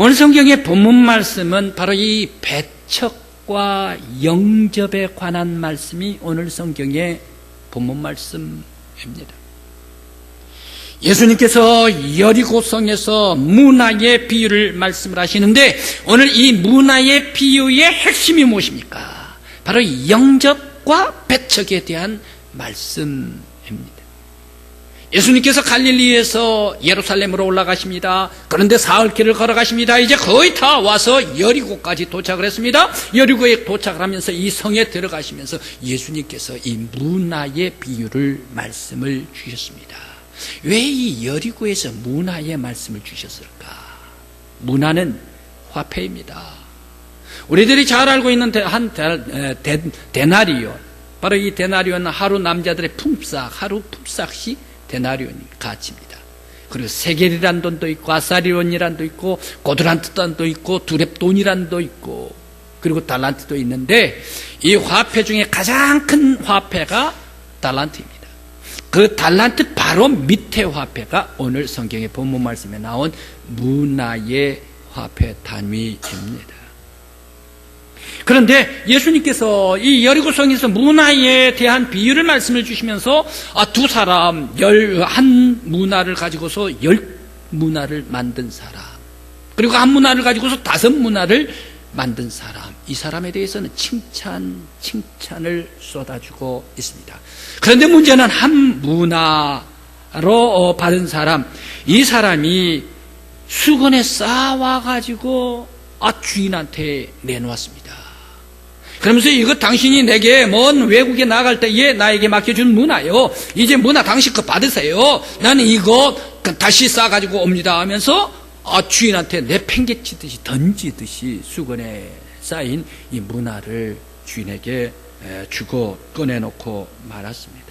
오늘 성경의 본문 말씀은 바로 이 배척과 영접에 관한 말씀이 오늘 성경의 본문 말씀입니다. 예수님께서 여리고성에서 문화의 비유를 말씀을 하시는데 오늘 이 문화의 비유의 핵심이 무엇입니까? 바로 영접과 배척에 대한 말씀입니다. 예수님께서 갈릴리에서 예루살렘으로 올라가십니다. 그런데 사흘길을 걸어가십니다. 이제 거의 다 와서 여리고까지 도착을 했습니다. 여리고에 도착을 하면서 이 성에 들어가시면서 예수님께서 이 문화의 비유를 말씀을 주셨습니다. 왜 이 여리고에서 문화의 말씀을 주셨을까? 문화는 화폐입니다. 우리들이 잘 알고 있는 데나리온, 바로 이 데나리온은 하루 남자들의 품삯, 하루 품삯이 데나리온 가치입니다. 그리고 세겔이란 돈도 있고 아사리온이란 돈도 있고 고드란트 돈도 있고 두렙돈이란 돈도 있고 그리고 달란트도 있는데 이 화폐 중에 가장 큰 화폐가 달란트입니다. 그 달란트 바로 밑에 화폐가 오늘 성경의 본문 말씀에 나온 문화의 화폐 단위입니다. 그런데 예수님께서 이 여리고성에서 문화에 대한 비유를 말씀을 주시면서 두 사람, 한 문화를 가지고서 10문화를 만든 사람, 그리고 한 문화를 가지고서 5문화를 만든 사람, 이 사람에 대해서는 칭찬을 쏟아주고 있습니다. 그런데 문제는 한 문화로 받은 사람, 이 사람이 수건에 쌓아와가지고 주인한테 내놓았습니다. 그러면서 이거 당신이 내게 먼 외국에 나갈 때에 나에게 맡겨준 문화요. 이제 문화 당신 거 받으세요. 나는 이거 다시 싸가지고 옵니다 하면서 주인한테 내팽개치듯이 던지듯이 수건에 쌓인 이 문화를 주인에게 주고 꺼내놓고 말았습니다.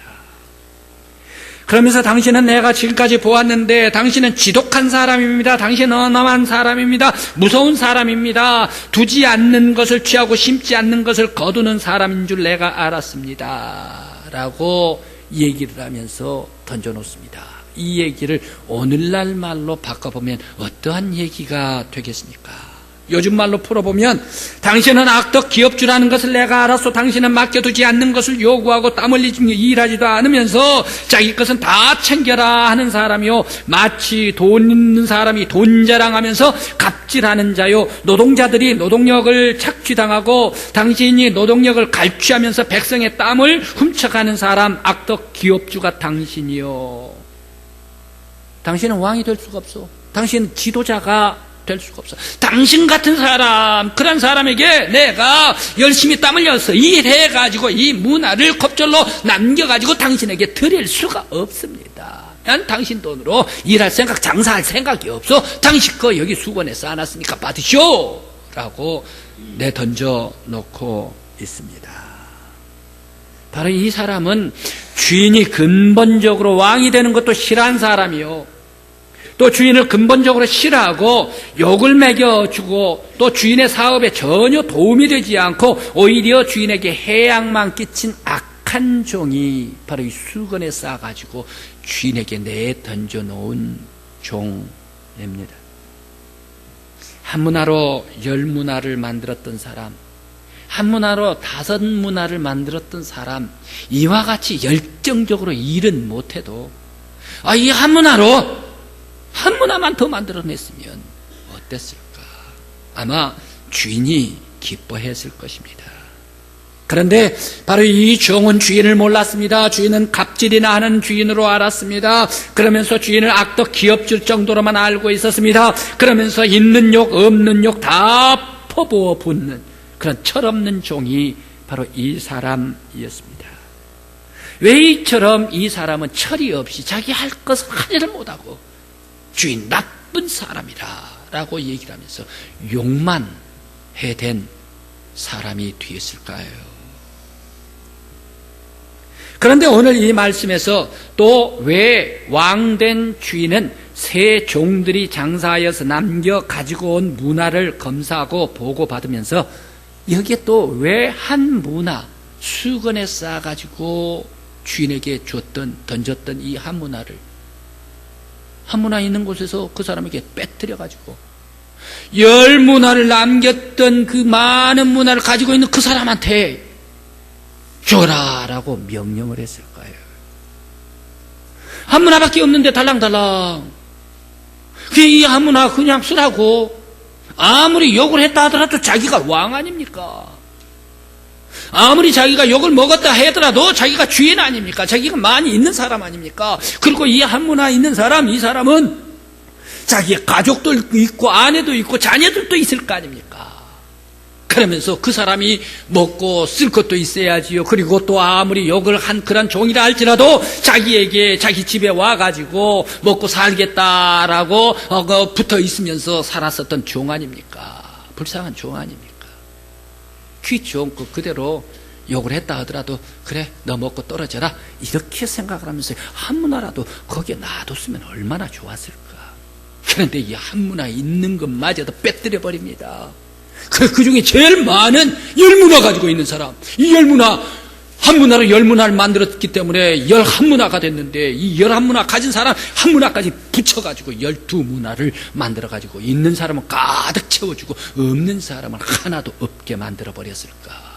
그러면서 당신은 내가 지금까지 보았는데 당신은 지독한 사람입니다. 당신은 언엄한 사람입니다. 무서운 사람입니다. 두지 않는 것을 취하고 심지 않는 것을 거두는 사람인 줄 내가 알았습니다. 라고 얘기를 하면서 던져놓습니다. 이 얘기를 오늘날 말로 바꿔보면 어떠한 얘기가 되겠습니까? 요즘 말로 풀어보면 당신은 악덕 기업주라는 것을 내가 알았소. 당신은 맡겨두지 않는 것을 요구하고 땀 흘리지 일하지도 않으면서 자기 것은 다 챙겨라 하는 사람이요, 마치 돈 있는 사람이 돈 자랑하면서 갑질하는 자요, 노동자들이 노동력을 착취당하고 당신이 노동력을 갈취하면서 백성의 땀을 훔쳐가는 사람, 악덕 기업주가 당신이요. 당신은 왕이 될 수가 없어. 당신은 지도자가 될 수가 없어. 당신 같은 사람, 그런 사람에게 내가 열심히 땀 흘려서 일해가지고 이 문화를 겁절로 남겨가지고 당신에게 드릴 수가 없습니다. 난 당신 돈으로 일할 생각, 장사할 생각이 없어. 당신 거 여기 수건에 쌓아놨으니까 받으시오 라고 내던져 놓고 있습니다. 바로 이 사람은 주인이 근본적으로 왕이 되는 것도 싫어한 사람이요, 또 주인을 근본적으로 싫어하고 욕을 먹여주고 또 주인의 사업에 전혀 도움이 되지 않고 오히려 주인에게 해악만 끼친 악한 종이 바로 이 수건에 싸가지고 주인에게 내던져 놓은 종입니다. 한 문화로 10문화를 만들었던 사람, 한 문화로 5문화를 만들었던 사람, 이와 같이 열정적으로 일은 못해도 이 한 문화로 한 문화만 더 만들어냈으면 어땠을까? 아마 주인이 기뻐했을 것입니다. 그런데 바로 이 종은 주인을 몰랐습니다. 주인은 갑질이나 하는 주인으로 알았습니다. 그러면서 주인을 악덕 기업줄 정도로만 알고 있었습니다. 그러면서 있는 욕 없는 욕 다 퍼부어 붓는 그런 철없는 종이 바로 이 사람이었습니다. 왜 이처럼 이 사람은 철이 없이 자기 할 것을 하지를 못하고 주인 나쁜 사람이라 라고 얘기를 하면서 욕만 해댄 사람이 되었을까요? 그런데 오늘 이 말씀에서 또 왜 왕된 주인은 새 종들이 장사하여서 남겨 가지고 온 문화를 검사하고 보고받으면서 여기에 또 왜 한 문화, 수건에 싸가지고 주인에게 던졌던 이 한 문화를 한 문화 있는 곳에서 그 사람에게 빼뜨려가지고 열 문화를 남겼던 그 많은 문화를 가지고 있는 그 사람한테 줘라라고 명령을 했을까요? 한 문화밖에 없는데 달랑달랑 이 한 문화 그냥 쓰라고. 아무리 욕을 했다 하더라도 자기가 왕 아닙니까? 아무리 자기가 욕을 먹었다 하더라도 자기가 주인 아닙니까? 자기가 많이 있는 사람 아닙니까? 그리고 이 한 문화 있는 사람, 이 사람은 자기의 가족도 있고 아내도 있고 자녀들도 있을 거 아닙니까? 그러면서 그 사람이 먹고 쓸 것도 있어야지요. 그리고 또 아무리 욕을 한 그런 종이라 할지라도 자기에게 자기 집에 와가지고 먹고 살겠다라고 붙어 있으면서 살았었던 종 아닙니까? 불쌍한 종 아닙니까? 귀 좋은 거 그대로 욕을 했다 하더라도 그래 너 먹고 떨어져라 이렇게 생각을 하면서 한 문화라도 거기에 놔뒀으면 얼마나 좋았을까. 그런데 이 한 문화 있는 것마저도 빼뜨려 버립니다. 그 중에 제일 많은 열문화 가지고 있는 사람, 이 열문화, 한 문화로 열문화를 만들었기 때문에 11문화가 됐는데 이 11문화 가진 사람 한 문화까지 붙여가지고 12문화를 만들어가지고 있는 사람은 가득 채워주고 없는 사람은 하나도 없게 만들어버렸을까.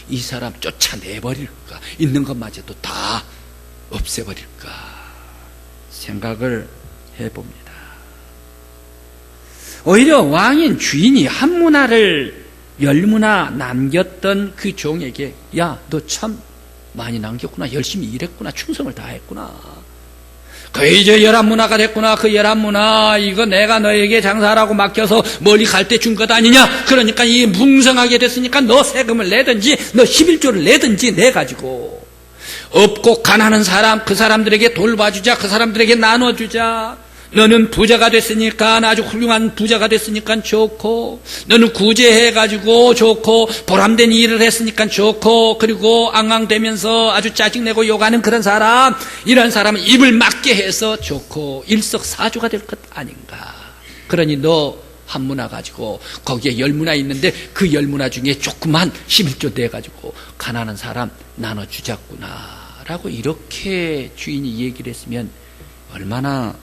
이 사람 쫓아내버릴까. 있는 것마저도 다 없애버릴까 생각을 해봅니다. 오히려 왕인 주인이 한 문화를 10문화 남겼던 그 종에게 야, 너 참 많이 남겼구나. 열심히 일했구나. 충성을 다했구나. 그 이제 11문화가 됐구나. 그 11문화 이거 내가 너에게 장사하라고 맡겨서 멀리 갈 때 준 것 아니냐. 그러니까 이 뭉성하게 됐으니까 너 세금을 내든지 너 11조를 내든지 내가지고 없고 가난한 사람 그 사람들에게 돌봐주자. 그 사람들에게 나눠주자. 너는 부자가 됐으니까 아주 훌륭한 부자가 됐으니까 좋고 너는 구제해가지고 좋고 보람된 일을 했으니까 좋고 그리고 앙앙대면서 아주 짜증내고 욕하는 그런 사람 이런 사람은 입을 막게 해서 좋고 일석사조가 될 것 아닌가. 그러니 너 한 문화 가지고 거기에 10문화 있는데 그 10문화 중에 조그만 11조 내가지고 가난한 사람 나눠주자꾸나 라고 이렇게 주인이 얘기를 했으면 얼마나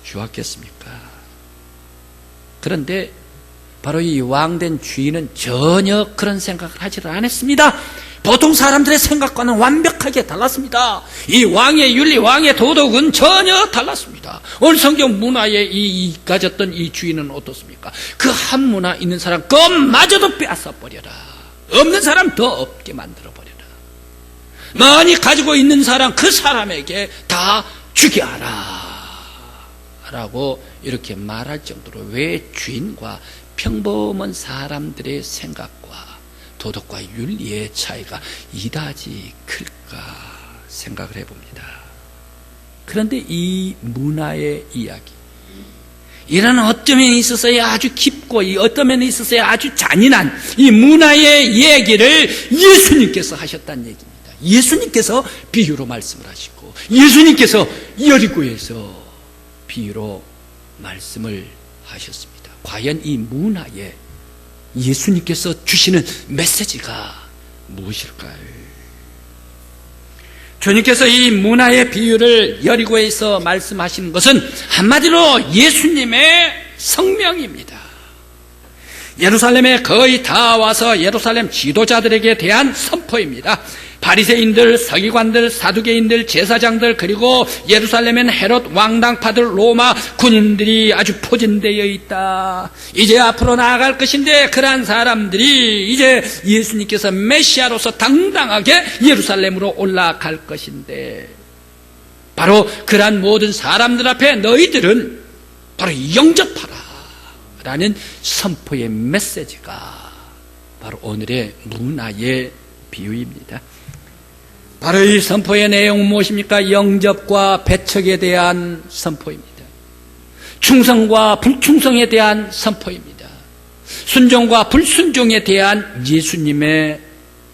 좋았겠습니까? 그런데 바로 이 왕된 주인은 전혀 그런 생각을 하지를 않았습니다. 보통 사람들의 생각과는 완벽하게 달랐습니다. 이 왕의 윤리, 왕의 도덕은 전혀 달랐습니다. 오늘 성경 문화에 가졌던 이 주인은 어떻습니까? 그 한 문화 있는 사람 것마저도 빼앗아버려라. 없는 사람 더 없게 만들어버려라. 많이 가지고 있는 사람 그 사람에게 다 주게 하라 라고 이렇게 말할 정도로 왜 주인과 평범한 사람들의 생각과 도덕과 윤리의 차이가 이다지 클까 생각을 해봅니다. 그런데 이 문화의 이야기, 이런 어떤 면에 있어서야 아주 깊고 어떤 면에 있어서야 아주 잔인한 이 문화의 얘기를 예수님께서 하셨다는 얘기입니다. 예수님께서 비유로 말씀을 하시고 예수님께서 여리고에서 비유로 말씀을 하셨습니다. 과연 이 문화에 예수님께서 주시는 메시지가 무엇일까요? 주님께서 이 문화의 비유를 여리고에서 말씀하시는 것은 한마디로 예수님의 성명입니다. 예루살렘에 거의 다 와서 예루살렘 지도자들에게 대한 선포입니다. 바리새인들, 서기관들, 사두개인들, 제사장들 그리고 예루살렘엔 헤롯 왕당파들, 로마 군인들이 아주 포진되어 있다. 이제 앞으로 나아갈 것인데 그러한 사람들이 이제 예수님께서 메시아로서 당당하게 예루살렘으로 올라갈 것인데 바로 그러한 모든 사람들 앞에 너희들은 바로 영접하라 라는 선포의 메시지가 바로 오늘의 문화의 비유입니다. 바로 이 선포의 내용은 무엇입니까? 영접과 배척에 대한 선포입니다. 충성과 불충성에 대한 선포입니다. 순종과 불순종에 대한 예수님의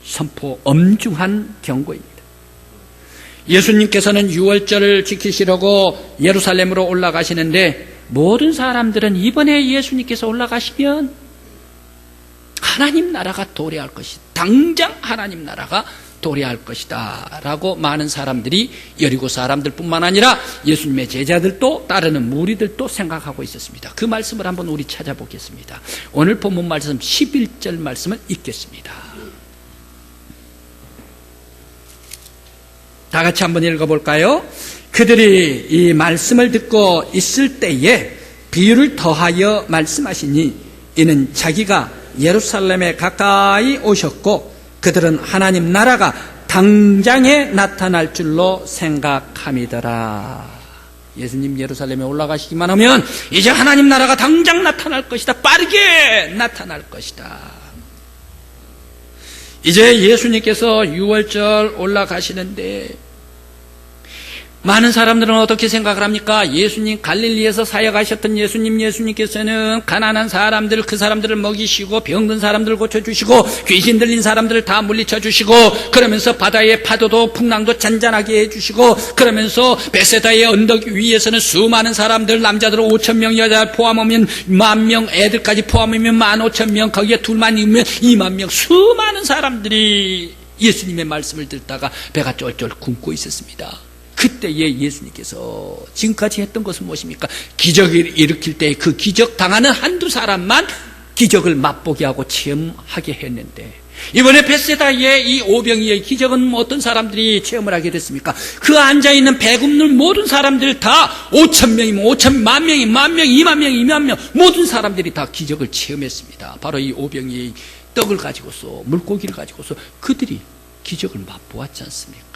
선포, 엄중한 경고입니다. 예수님께서는 유월절을 지키시려고 예루살렘으로 올라가시는데 모든 사람들은 이번에 예수님께서 올라가시면 하나님 나라가 도래할 것이 당장 하나님 나라가 도래할 것이다 라고 많은 사람들이, 여리고 사람들뿐만 아니라 예수님의 제자들도 따르는 무리들도 생각하고 있었습니다. 그 말씀을 한번 우리 찾아보겠습니다. 오늘 본문 말씀 11절 말씀을 읽겠습니다. 다 같이 한번 읽어볼까요? 그들이 이 말씀을 듣고 있을 때에 비유를 더하여 말씀하시니 이는 자기가 예루살렘에 가까이 오셨고 그들은 하나님 나라가 당장에 나타날 줄로 생각함이더라. 예수님 예루살렘에 올라가시기만 하면 이제 하나님 나라가 당장 나타날 것이다. 빠르게 나타날 것이다. 이제 예수님께서 6월절 올라가시는데 많은 사람들은 어떻게 생각을 합니까? 예수님 갈릴리에서 사역하셨던 예수님께서는 가난한 사람들, 그 사람들을 먹이시고 병든 사람들을 고쳐주시고 귀신 들린 사람들을 다 물리쳐주시고 그러면서 바다의 파도도 풍랑도 잔잔하게 해주시고 그러면서 베세다의 언덕 위에서는 수많은 사람들, 남자들 5,000명, 여자 포함하면 10,000명, 애들까지 포함하면 15,000명, 거기에 둘만 있으면 20,000명, 수많은 사람들이 예수님의 말씀을 듣다가 배가 쫄쫄 굶고 있었습니다. 그때에 예수님께서 지금까지 했던 것은 무엇입니까? 기적을 일으킬 때 그 기적 당하는 한두 사람만 기적을 맛보게 하고 체험하게 했는데 이번에 베세다의 이 오병이의 기적은 어떤 사람들이 체험을 하게 됐습니까? 그 앉아있는 배 굽는 모든 사람들 다 5,000명이면 5,000, 10,000명이 10,000명, 20,000명, 20,000명 모든 사람들이 다 기적을 체험했습니다. 바로 이 오병이의 떡을 가지고서, 물고기를 가지고서 그들이 기적을 맛보았지 않습니까?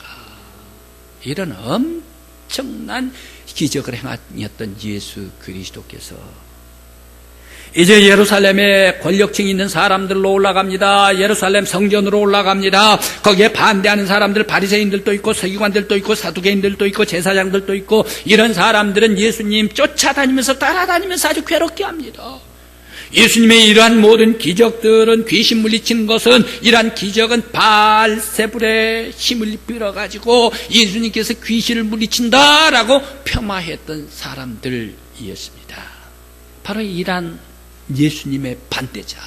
이런 엄청난 기적을 행하였던 예수 그리스도께서 이제 예루살렘에 권력층이 있는 사람들로 올라갑니다. 예루살렘 성전으로 올라갑니다. 거기에 반대하는 사람들, 바리새인들도 있고 서기관들도 있고 사두개인들도 있고 제사장들도 있고 이런 사람들은 예수님 쫓아다니면서 따라다니면서 아주 괴롭게 합니다. 예수님의 이러한 모든 기적들은, 귀신 물리치는 것은, 이러한 기적은 바알세불의 힘을 빌어가지고 예수님께서 귀신을 물리친다라고 폄하했던 사람들이었습니다. 바로 이러한 예수님의 반대자,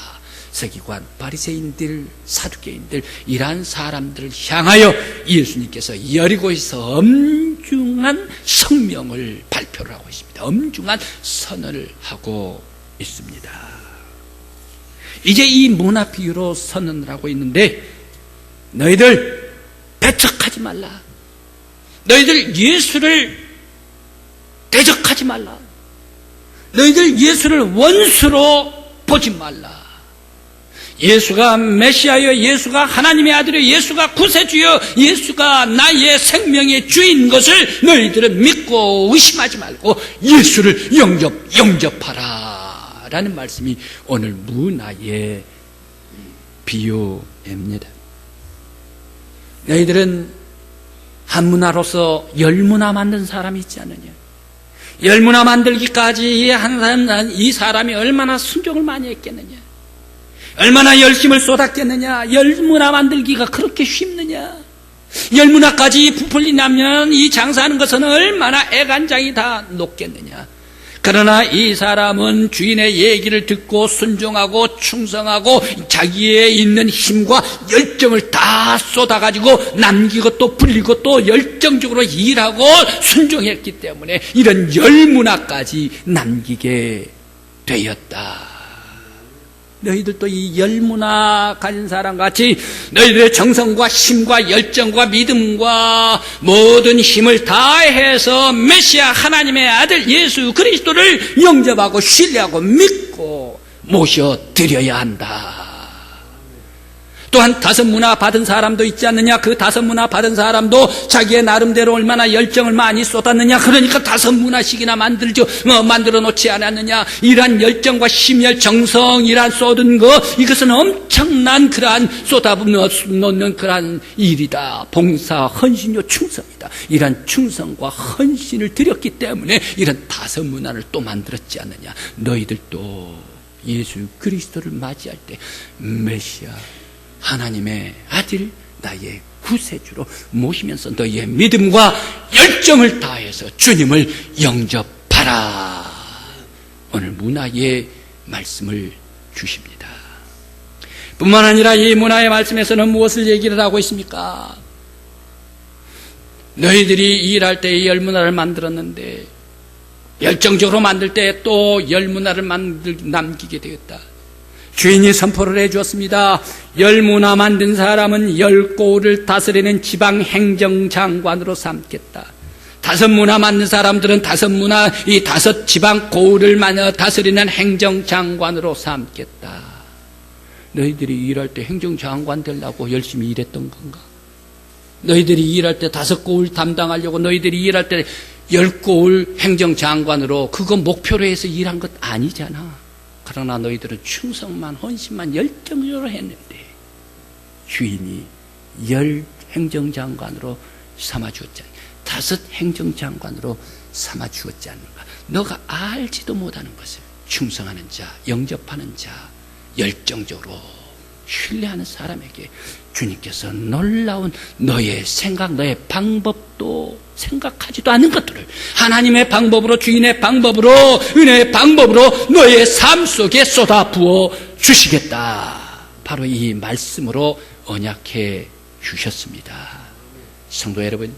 서기관, 바리새인들, 사두개인들, 이러한 사람들을 향하여 예수님께서 여리고에서 엄중한 성명을 발표를 하고 있습니다. 엄중한 선언을 하고 있습니다. 이제 이 문화 비유로 선언을 하고 있는데 너희들 배척하지 말라. 너희들 예수를 대적하지 말라. 너희들 예수를 원수로 보지 말라. 예수가 메시아여, 예수가 하나님의 아들여, 예수가 구세주여, 예수가 나의 생명의 주인 것을 너희들은 믿고 의심하지 말고 예수를 영접하라 라는 말씀이 오늘 문화의 비유입니다. 너희들은 한 문화로서 10문화 만든 사람이 있지 않느냐? 10문화 만들기까지 한 사람, 이 사람이 얼마나 순종을 많이 했겠느냐? 얼마나 열심을 쏟았겠느냐? 10문화 만들기가 그렇게 쉽느냐? 10문화까지 부풀리냐면 이 장사하는 것은 얼마나 애간장이 다 녹겠느냐? 그러나 이 사람은 주인의 얘기를 듣고 순종하고 충성하고 자기의 있는 힘과 열정을 다 쏟아가지고 남기고 또 불리고 또 열정적으로 일하고 순종했기 때문에 이런 10문화까지 남기게 되었다. 너희들도 이 10문화 가진 사람 같이 너희들의 정성과 힘과 열정과 믿음과 모든 힘을 다해서 메시아 하나님의 아들 예수 그리스도를 영접하고 신뢰하고 믿고 모셔드려야 한다. 또한 5문화 받은 사람도 있지 않느냐? 그 5문화 받은 사람도 자기의 나름대로 얼마나 열정을 많이 쏟았느냐? 그러니까 5문화씩이나 만들어 놓지 않았느냐? 이러한 열정과 심혈, 정성, 이러한 쏟은 거, 이것은 엄청난 그러한 쏟아놓는 그러한 일이다. 봉사, 헌신요, 충성이다. 이러한 충성과 헌신을 드렸기 때문에 이런 5문화를 또 만들었지 않느냐? 너희들도 예수 그리스도를 맞이할 때 메시아 하나님의 아들 나의 구세주로 모시면서 너희의 믿음과 열정을 다해서 주님을 영접하라. 오늘 문화의 말씀을 주십니다. 뿐만 아니라 이 문화의 말씀에서는 무엇을 얘기를 하고 있습니까? 너희들이 일할 때 열문화를 만들었는데 열정적으로 만들 때 또 열문화를 남기게 되었다. 주인이 선포를 해주었습니다. 열문화 만든 사람은 10고을을 다스리는 지방행정장관으로 삼겠다. 5문화 만든 사람들은 5문화, 이 5 지방고을을 다스리는 행정장관으로 삼겠다. 너희들이 일할 때 행정장관 되려고 열심히 일했던 건가? 너희들이 일할 때 5고을 담당하려고 너희들이 일할 때 10고을 행정장관으로 그거 목표로 해서 일한 것 아니잖아. 그러나 너희들은 충성만 헌신만 열정적으로 했는데 주인이 10 행정장관으로 삼아주었지 않는가? 5 행정장관으로 삼아주었지 않는가? 너가 알지도 못하는 것을 충성하는 자, 영접하는 자, 열정적으로 신뢰하는 사람에게 주님께서 놀라운 너의 생각, 너의 방법도 생각하지도 않은 것들을 하나님의 방법으로, 주인의 방법으로, 은혜의 방법으로 너의 삶 속에 쏟아 부어 주시겠다. 바로 이 말씀으로 언약해 주셨습니다. 성도 여러분,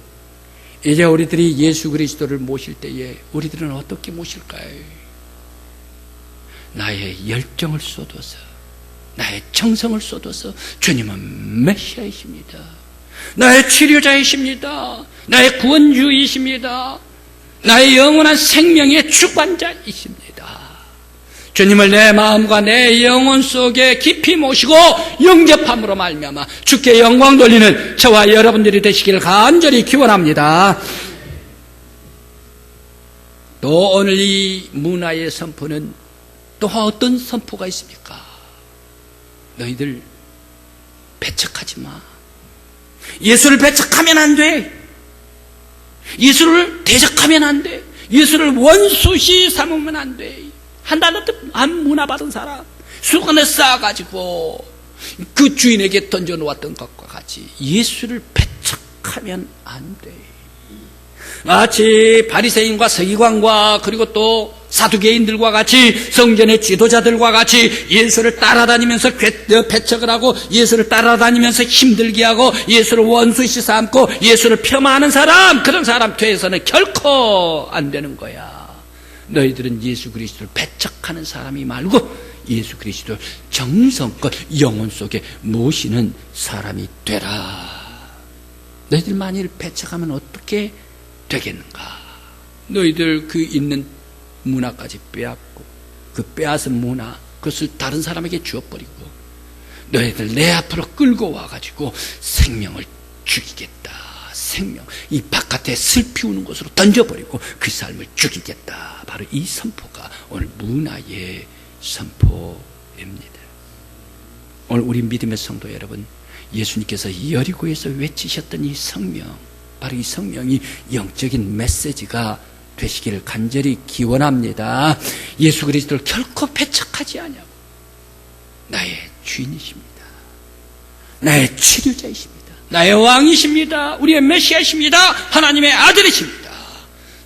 이제 우리들이 예수 그리스도를 모실 때에 우리들은 어떻게 모실까요? 나의 열정을 쏟아서, 나의 정성을 쏟아서 주님은 메시아이십니다. 나의 치료자이십니다. 나의 구원주이십니다. 나의 영원한 생명의 주관자이십니다. 주님을 내 마음과 내 영혼 속에 깊이 모시고 영접함으로 말미암아 주께 영광 돌리는 저와 여러분들이 되시기를 간절히 기원합니다. 또 오늘 이 문화의 선포는 또 어떤 선포가 있습니까? 너희들 배척하지 마. 예수를 배척하면 안 돼. 예수를 대적하면 안 돼. 예수를 원수시 삼으면 안 돼. 한 문화 받은 사람 수건에 쌓아가지고 그 주인에게 던져놓았던 것과 같이 예수를 배척하면 안 돼. 마치 바리새인과 서기관과 그리고 또 사두개인들과 같이 성전의 지도자들과 같이 예수를 따라다니면서 배척을 하고 예수를 따라다니면서 힘들게 하고 예수를 원수시 삼고 예수를 폄하하는 사람, 그런 사람 뒤에서는 결코 안 되는 거야. 너희들은 예수 그리스도를 배척하는 사람이 말고 예수 그리스도를 정성껏 영혼 속에 모시는 사람이 되라. 너희들 만일 배척하면 어떻게 되겠는가? 너희들 그 있는 문화까지 빼앗고 그 빼앗은 문화 그것을 다른 사람에게 주어버리고 너희들 내 앞으로 끌고 와가지고 생명을 죽이겠다. 생명, 이 바깥에 슬피우는 곳으로 던져버리고 그 삶을 죽이겠다. 바로 이 선포가 오늘 문화의 선포입니다. 오늘 우리 믿음의 성도 여러분, 예수님께서 여리고에서 외치셨던 이 성명, 바로 이 성명이 영적인 메시지가 되시기를 간절히 기원합니다. 예수 그리스도를 결코 배척하지 아니하고 나의 주인이십니다. 나의 치료자이십니다. 나의 왕이십니다. 우리의 메시아이십니다. 하나님의 아들이십니다.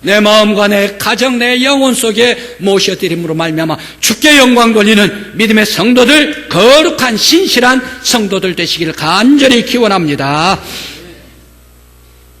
내 마음과 내 가정, 내 영혼 속에 모셔드림으로 말미암아 주께 영광 돌리는 믿음의 성도들, 거룩한 신실한 성도들 되시기를 간절히 기원합니다.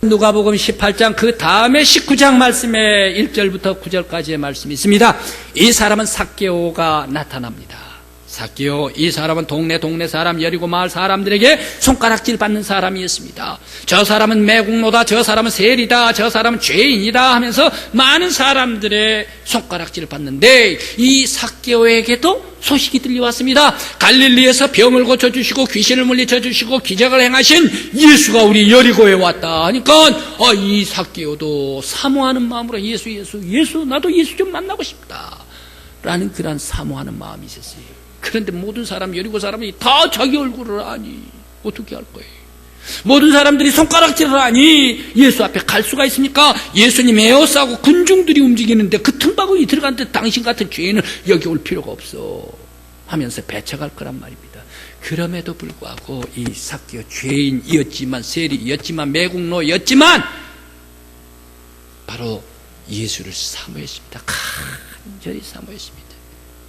누가복음 18장 그 다음에 19장 말씀에 1절부터 9절까지의 말씀이 있습니다. 이 사람은 삭개오가 나타납니다. 삭개오, 이 사람은 동네 사람, 여리고 마을 사람들에게 손가락질 받는 사람이었습니다. 저 사람은 매국노다, 저 사람은 세리다, 저 사람은 죄인이다 하면서 많은 사람들의 손가락질을 받는데 이 삭개오에게도 소식이 들려왔습니다. 갈릴리에서 병을 고쳐주시고 귀신을 물리쳐주시고 기적을 행하신 예수가 우리 여리고에 왔다 하니까 이 삭개오도 사모하는 마음으로 예수 나도 예수 좀 만나고 싶다 라는 그런 사모하는 마음이 있었어요. 그런데 모든 사람, 여리고 사람이 다 자기 얼굴을 아니 어떻게 할 거예요? 모든 사람들이 손가락질을 하니 예수 앞에 갈 수가 있습니까? 예수님 에워싸고 군중들이 움직이는데 그 틈바구니 들어갔는데 당신 같은 죄인은 여기 올 필요가 없어 하면서 배척할 거란 말입니다. 그럼에도 불구하고 이 삭개오 죄인이었지만, 세리였지만, 매국노였지만 바로 예수를 사모했습니다. 간절히 사모했습니다.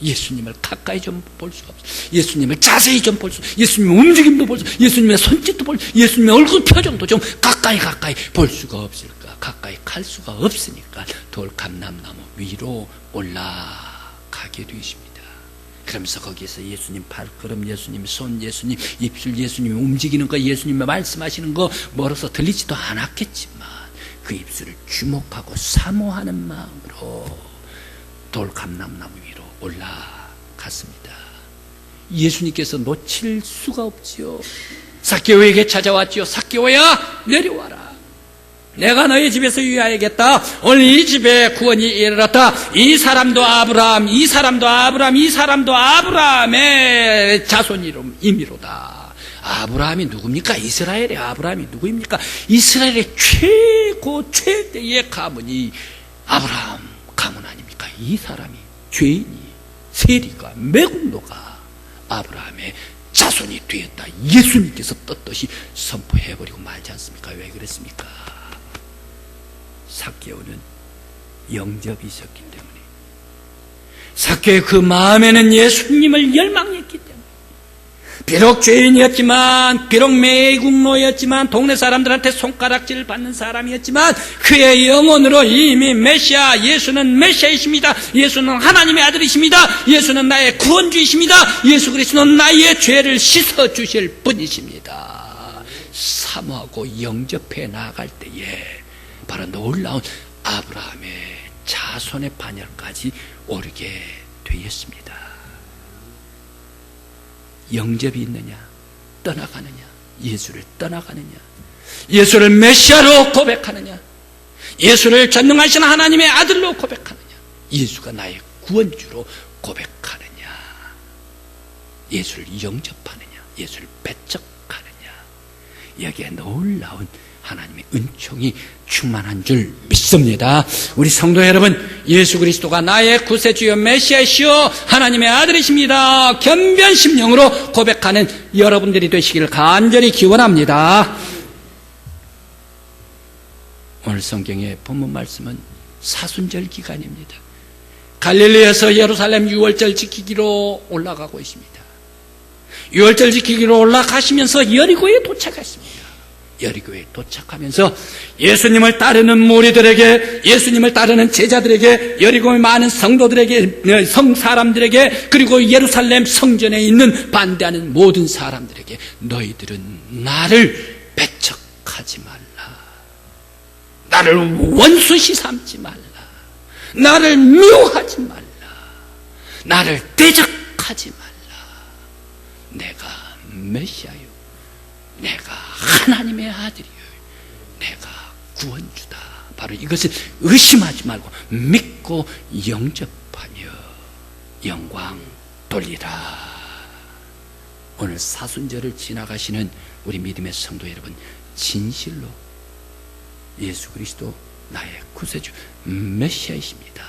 예수님을 가까이 좀 볼 수가 없어요. 예수님을 자세히 좀 볼 수, 예수님의 움직임도 볼 수, 예수님의 손짓도 볼 수, 예수님의 얼굴 표정도 좀 가까이 볼 수가 없을까? 가까이 갈 수가 없으니까 돌감람나무 위로 올라가게 되십니다. 그러면서 거기에서 예수님 발걸음, 예수님 손, 예수님 입술, 예수님이 움직이는 거, 예수님이 말씀하시는 거 멀어서 들리지도 않았겠지만 그 입술을 주목하고 사모하는 마음으로 돌감람나무 위로 올라갔습니다. 예수님께서 놓칠 수가 없지요. 삭개오에게 찾아왔지요. 삭개오야, 내려와라. 내가 너희 집에서 유의하겠다. 오늘 이 집에 구원이 이르렀다. 이 사람도 아브라함, 이 사람도 아브라함, 이 사람도 아브라함의 자손이로다. 아브라함이 누굽니까? 이스라엘의 아브라함이 누구입니까? 이스라엘의 최대의 가문이 아브라함 가문 아닙니까? 이 사람이 죄인이 세리가 매국노가 아브라함의 자손이 되었다. 예수님께서 떳떳이 선포해버리고 말지 않습니까? 왜 그랬습니까? 삭개오는 영접이 있었기 때문에, 삭개오의 그 마음에는 예수님을 열망했기 때문에, 비록 죄인이었지만, 비록 매국노였지만, 동네 사람들한테 손가락질을 받는 사람이었지만, 그의 영혼으로 이미 메시아, 예수는 메시아이십니다. 예수는 하나님의 아들이십니다. 예수는 나의 구원주이십니다. 예수 그리스도는 나의 죄를 씻어주실 분이십니다. 사모하고 영접해 나아갈 때에 바로 놀라운 아브라함의 자손의 반열까지 오르게 되었습니다. 영접이 있느냐, 떠나가느냐, 예수를 떠나가느냐, 예수를 메시아로 고백하느냐, 예수를 전능하신 하나님의 아들로 고백하느냐, 예수가 나의 구원주로 고백하느냐, 예수를 영접하느냐, 예수를 배척하느냐, 여기에 놀라운 하나님의 은총이 충만한 줄 믿습니다. 우리 성도 여러분, 예수 그리스도가 나의 구세주여 메시아시여 하나님의 아들이십니다. 견변심령으로 고백하는 여러분들이 되시기를 간절히 기원합니다. 오늘 성경의 본문 말씀은 사순절 기간입니다. 갈릴리에서 예루살렘 유월절 지키기로 올라가고 있습니다. 유월절 지키기로 올라가시면서 여리고에 도착했습니다. 여리고에 도착하면서 예수님을 따르는 무리들에게, 예수님을 따르는 제자들에게, 여리고의 많은 성도들에게, 성사람들에게, 그리고 예루살렘 성전에 있는 반대하는 모든 사람들에게, 너희들은 나를 배척하지 말라, 나를 원수시 삼지 말라, 나를 미워하지 말라, 나를 대적하지 말라, 내가 메시아요, 내가 하나님의 아들이요, 내가 구원주다. 바로 이것을 의심하지 말고 믿고 영접하며 영광 돌리라. 오늘 사순절을 지나가시는 우리 믿음의 성도 여러분, 진실로 예수 그리스도 나의 구세주 메시아이십니다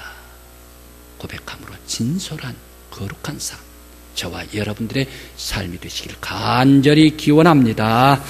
고백함으로 진솔한 거룩한 삶, 저와 여러분들의 삶이 되시기를 간절히 기원합니다.